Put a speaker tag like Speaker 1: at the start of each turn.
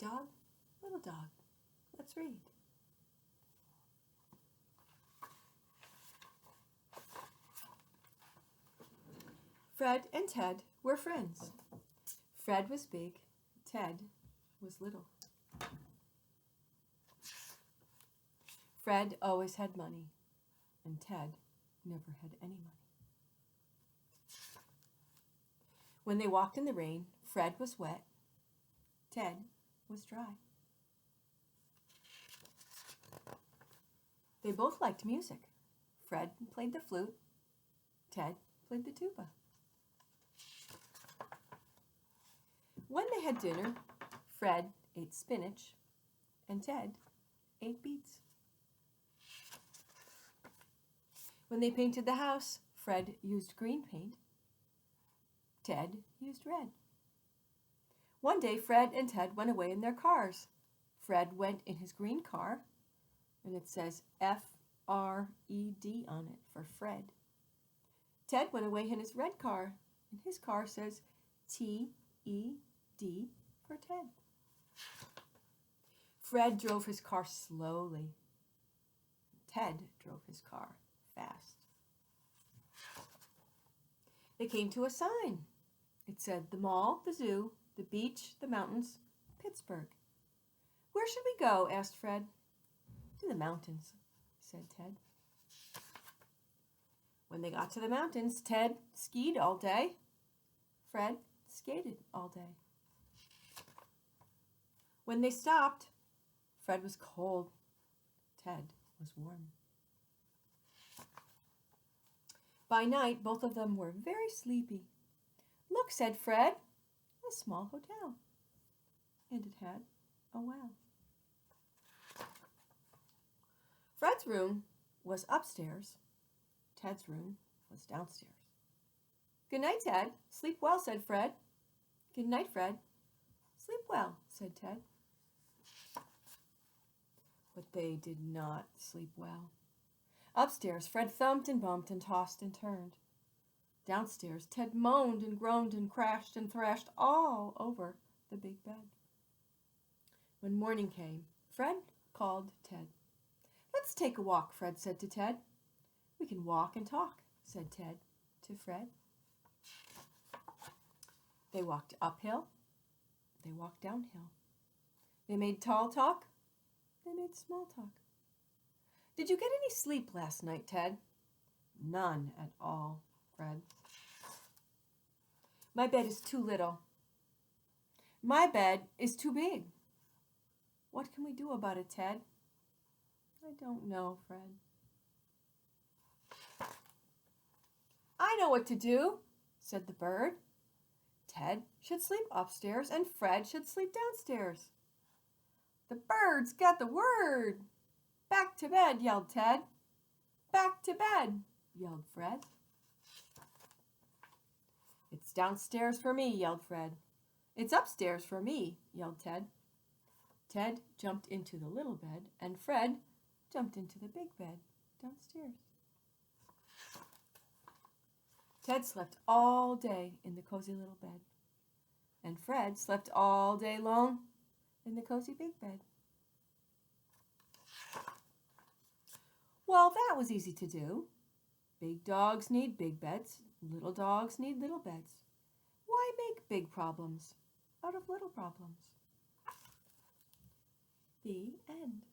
Speaker 1: dog, little dog, let's read. Fred and Ted were friends. Fred was big, Ted was little. Fred always had money, and Ted never had any money. When they walked in the rain, Fred was wet, Ted was dry. They both liked music. Fred played the flute, Ted played the tuba. When they had dinner, Fred ate spinach and Ted ate beets. When they painted the house, Fred used green paint, Ted used red. One day, Fred and Ted went away in their cars. Fred went in his green car, and it says F-R-E-D on it for Fred. Ted went away in his red car, and his car says T-E-D for Ted. Fred drove his car slowly. Ted drove his car fast. They came to a sign. It said the mall, the zoo, the beach, the mountains, Pittsburgh. Where should we go? Asked Fred. To the mountains, said Ted. When they got to the mountains, Ted skied all day. Fred skated all day. When they stopped, Fred was cold. Ted was warm. By night, both of them were very sleepy. Look, said Fred, a small hotel. And it had a well. Fred's room was upstairs. Ted's room was downstairs. Good night, Ted. Sleep well, said Fred. Good night, Fred. Sleep well, said Ted. But they did not sleep well. Upstairs, Fred thumped and bumped and tossed and turned. Downstairs, Ted moaned and groaned and crashed and thrashed all over the big bed. When morning came, Fred called Ted. Let's take a walk, Fred said to Ted. We can walk and talk, said Ted to Fred. They walked uphill. They walked downhill. They made tall talk. They made small talk. Did you get any sleep last night, Ted? None at all, Fred. My bed is too little. My bed is too big. What can we do about it, Ted? I don't know, Fred. I know what to do, said the bird. Ted should sleep upstairs and Fred should sleep downstairs. The bird's got the word. Back to bed, yelled Ted. Back to bed, yelled Fred. It's downstairs for me, yelled Fred. It's upstairs for me, yelled Ted. Ted jumped into the little bed and Fred jumped into the big bed downstairs. Ted slept all day in the cozy little bed, and Fred slept all day long in the cozy big bed. Well, that was easy to do. Big dogs need big beds. Little dogs need little beds. Why make big problems out of little problems? The end.